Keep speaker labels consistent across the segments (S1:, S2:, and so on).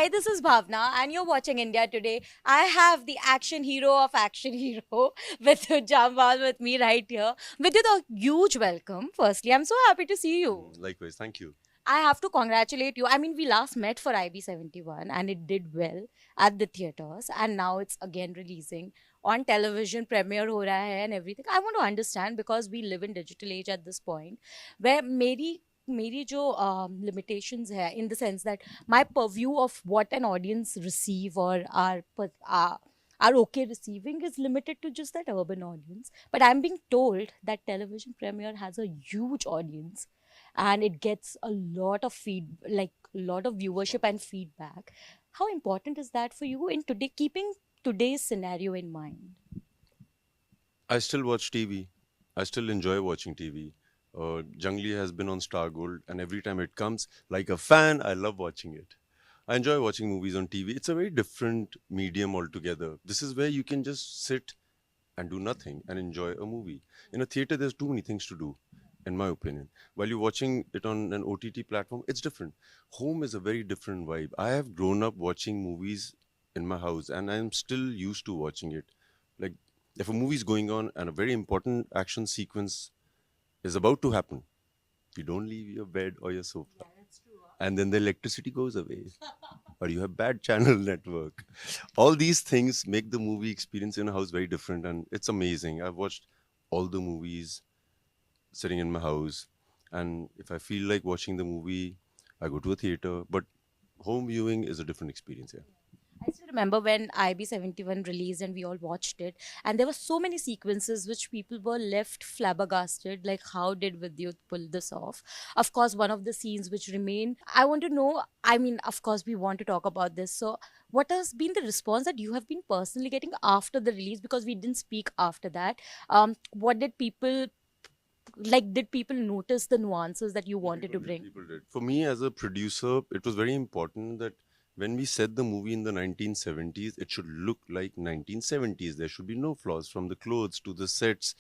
S1: Hi, this is Bhavna, and you're watching India Today. I have the action hero of action hero, Vidyut Jammwal, with me right here. Vidyut, a huge welcome. Firstly, I'm so happy to see you.
S2: Likewise, thank you.
S1: I have to congratulate you. I mean, we last met for IB71 and it did well at the theaters, and now it's again releasing on television, premiere ho raha hai and everything. I want to understand because we live in digital age at this point where मेरी जो limitations है in the sense that my purview of what an audience receive or are okay receiving is limited to just that urban audience. But I'm being told that television premiere has a huge audience and it gets a lot of lot of viewership and feedback. How important is that for you in today, keeping today's scenario in mind?
S2: I still watch TV. I still enjoy watching TV. Jungli has been on Star Gold, and every time it comes, like a fan, I love watching it. I enjoy watching movies on TV. It's a very different medium altogether. This is where you can just sit and do nothing and enjoy a movie. In a theater, there's too many things to do, in my opinion. While you're watching it on an OTT platform, it's different. Home is a very different vibe. I have grown up watching movies in my house, and I'm still used to watching it. Like, if a movie is going on and a very important action sequence is about to happen, you don't leave your bed or your sofa. And then the electricity goes away. Or you have bad channel network. All these things make the movie experience in a house very different, and it's amazing. I've watched all the movies sitting in my house, and if I feel like watching the movie, I go to a theater. But home viewing is a different experience. Yeah.
S1: I still remember when IB71 released and we all watched it, and there were so many sequences which people were left flabbergasted. Like, how did Vidyut pull this off? Of course, one of the scenes which remain, I want to know. I mean, of course, we want to talk about this. So, what has been the response that you have been personally getting after the release? Because we didn't speak after that. What did people like? Did people notice the nuances that you wanted to bring?
S2: People did. For me, as a producer, it was very important that when we set the movie in the 1970s, it should look like 1970s. There should be no flaws from the clothes to the sets.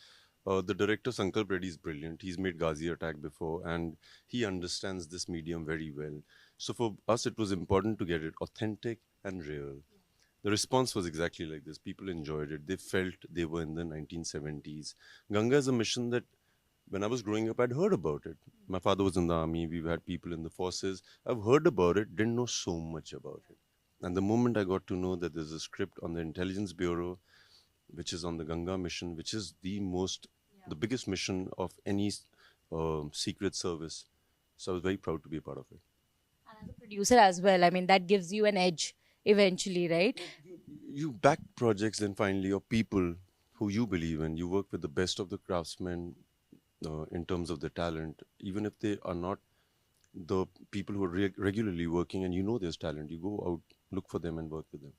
S2: The director Sankalp Reddy is brilliant. He's made Ghazi Attack before, and he understands this medium very well. So for us, it was important to get it authentic and real. The response was exactly like this. People enjoyed it. They felt they were in the 1970s. Ganga is a mission that when I was growing up, I'd heard about it. My father was in the army. We've had people in the forces. I've heard about it, didn't know so much about it. And the moment I got to know that there's a script on the Intelligence Bureau, which is on the Ganga mission, which is the biggest mission of any secret service. So I was very proud to be a part of it.
S1: And as a producer as well, I mean, that gives you an edge eventually, right?
S2: You back projects then finally, or people who you believe in. You work with the best of the craftsmen in terms of the talent, even if they are not the people who are regularly working and you know there's talent, you go out, look for them and work with them.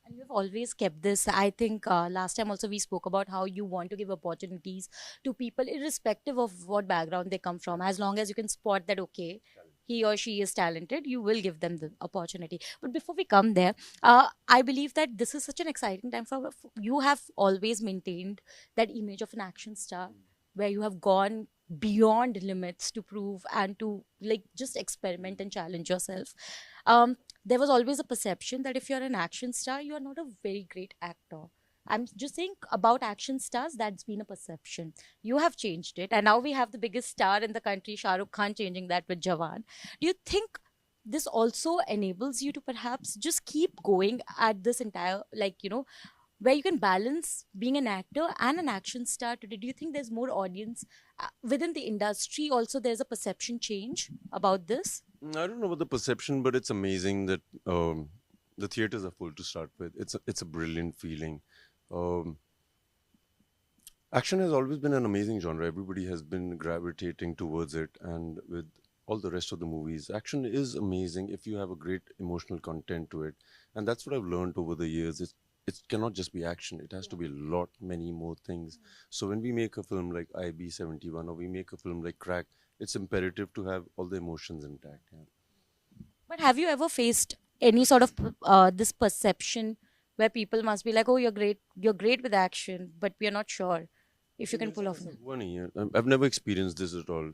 S1: And you've always kept this. I think last time also we spoke about how you want to give opportunities to people, irrespective of what background they come from. As long as you can spot that, okay, he or she is talented, you will give them the opportunity. But before we come there, I believe that this is such an exciting time for you. Have always maintained that image of an action star where you have gone beyond limits to prove and to like just experiment and challenge yourself. There was always a perception that if you're an action star, you are not a very great actor. I'm just saying about action stars, that's been a perception. You have changed it, and now we have the biggest star in the country, Shah Rukh Khan, changing that with Jawan. Do you think this also enables you to perhaps just keep going at this entire, where you can balance being an actor and an action star today? Do you think there's more audience within the industry? Also, there's a perception change about this.
S2: I don't know about the perception, but it's amazing that the theaters are full to start with. It's a brilliant feeling. Um, Action has always been an amazing genre. Everybody has been gravitating towards it, and with all the rest of the movies, action is amazing if you have a great emotional content to it. And that's what I've learned over the years. It cannot just be action. It has to be a lot, many more things. So when we make a film like IB71 or we make a film like Crack, it's imperative to have all the emotions intact. Yeah.
S1: But have you ever faced any sort of this perception where people must be like, "Oh, you're great with action, but we are not sure if you can pull off."
S2: One year. I've never experienced this at all.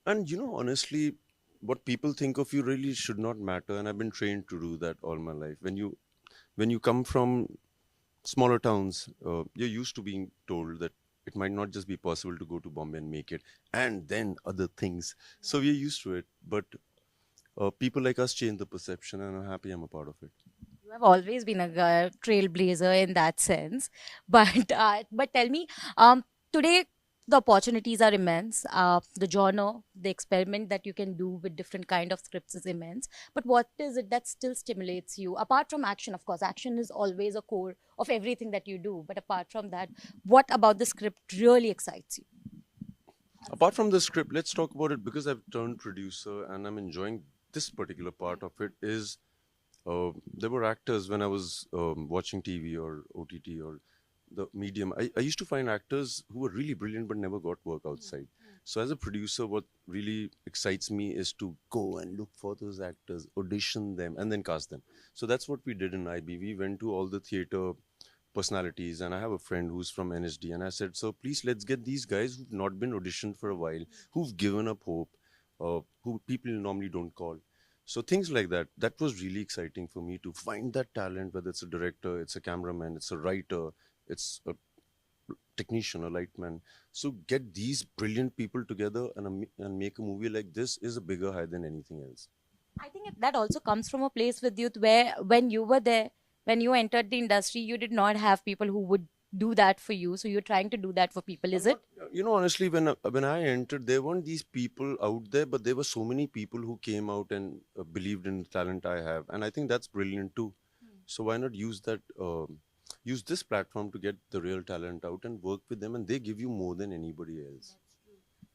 S2: And honestly, what people think of you really should not matter, and I've been trained to do that all my life. When you come from smaller towns, you're used to being told that it might not just be possible to go to Bombay and make it, and then other things. So we're used to it. But people like us change the perception, and I'm happy I'm a part of it.
S1: You have always been a trailblazer in that sense. But tell me, today the opportunities are immense. The genre, the experiment that you can do with different kind of scripts is immense. But what is it that still stimulates you? Apart from action, of course, action is always a core of everything that you do. But apart from that, what about the script really excites you?
S2: Apart from the script, let's talk about it because I've turned producer and I'm enjoying this particular part of it. Is there were actors when I was watching TV or OTT or the medium. I used to find actors who were really brilliant but never got work outside. So as a producer, what really excites me is to go and look for those actors, audition them, and then cast them. So that's what we did in IB. We went to all the theater personalities, and I have a friend who's from NSD, and I said, so please let's get these guys who've not been auditioned for a while, who've given up hope, who people normally don't call. So things like that. That was really exciting for me to find that talent, whether it's a director, it's a cameraman, it's a writer, it's a technician, a lightman. So get these brilliant people together and make a movie like this is a bigger high than anything else.
S1: I think that also comes from a place with youth where when you were there, when you entered the industry, you did not have people who would do that for you. So you're trying to do that for people, is it?
S2: Honestly, when I entered, there weren't these people out there, but there were so many people who came out and believed in the talent I have, and I think that's brilliant too. So why not use that? Use this platform to get the real talent out and work with them, and they give you more than anybody else.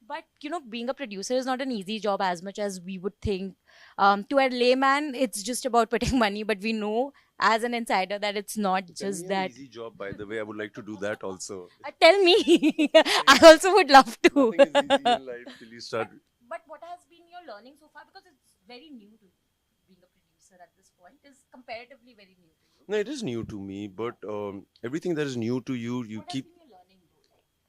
S1: But being a producer is not an easy job as much as we would think. To a layman, it's just about putting money, but we know as an insider that it's not
S2: Tell
S1: just
S2: me an
S1: that.
S2: easy job, by the way. I would like to do that also.
S1: Tell me, I also would love to.
S2: Nothing is easy in life till you start.
S1: But what has been your learning so far? Because it's very new to being a producer at this point. Is comparatively very new to you.
S2: No, it is new to me, but everything that is new to you, you
S1: What has
S2: keep
S1: been your learning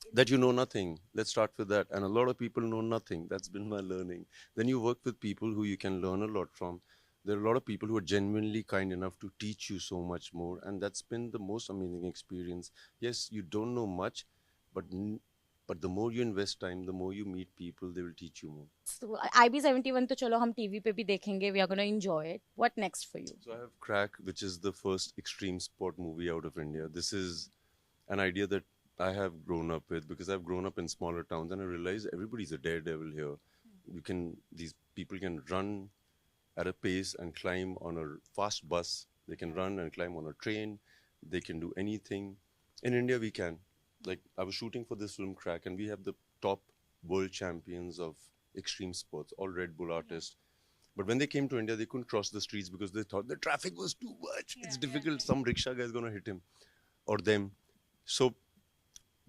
S1: though?
S2: that you know nothing. Let's start with that. And a lot of people know nothing. That's been my learning. Then you work with people who you can learn a lot from. There are a lot of people who are genuinely kind enough to teach you so much more. And that's been the most amazing experience. Yes, you don't know much, but but the more you invest time, the more you meet people, they will teach you more.
S1: So IB71 तो चलो हम TV पे भी देखेंगे. We are gonna enjoy it. What next for you?
S2: So I have Crack, which is the first extreme sport movie out of India. This is an idea that I have grown up with because I've grown up in smaller towns and I realize everybody's a daredevil here. These people can run at a pace and climb on a fast bus. They can run and climb on a train. They can do anything. In India, we can. Like, I was shooting for this film Crack, and we have the top world champions of extreme sports, all Red Bull artists. But when they came to India, they couldn't cross the streets because they thought the traffic was too much. It's difficult. Some rickshaw guy is going to hit him or them. So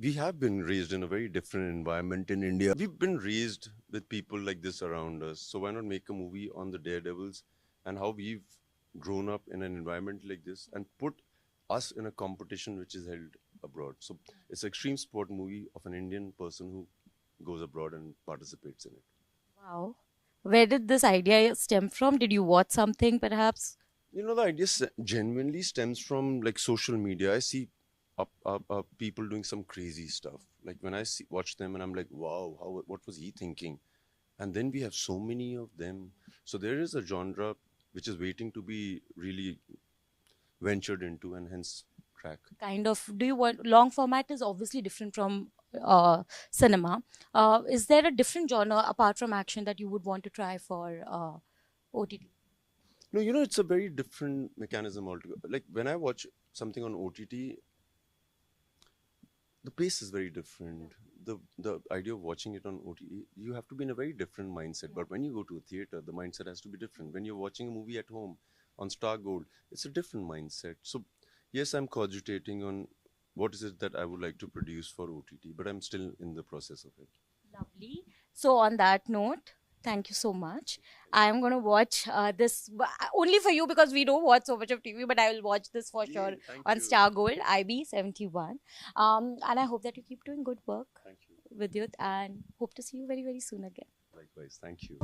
S2: we have been raised in a very different environment in India. We've been raised with people like this around us. So why not make a movie on the daredevils and how we've grown up in an environment like this and put us in a competition which is held abroad. So it's an extreme sport movie of an Indian person who goes abroad and participates in it.
S1: Wow. Where did this idea stem from? Did you watch something perhaps?
S2: The idea genuinely stems from like social media. I see people doing some crazy stuff. Like when I watch them and I'm like, wow, what was he thinking? And then we have so many of them. So there is a genre which is waiting to be really ventured into, and hence Crack.
S1: Kind of. Do you want long format is obviously different from cinema. Is there a different genre apart from action that you would want to try for OTT?
S2: No, it's a very different mechanism altogether. Like when I watch something on OTT, the pace is very different. The idea of watching it on OTT, you have to be in a very different mindset. But when you go to a theater, the mindset has to be different. When you're watching a movie at home on Star Gold, it's a different mindset. So yes, I'm cogitating on what is it that I would like to produce for OTT, but I'm still in the process of it.
S1: Lovely. So on that note, thank you so much. I am going to watch this only for you because we don't watch so much of TV, but I will watch this for sure
S2: Thank
S1: on
S2: you.
S1: Star Gold IB71. And I hope that you keep doing good work
S2: Thank you.
S1: with Vidyut and hope to see you very, very soon again.
S2: Likewise, thank you.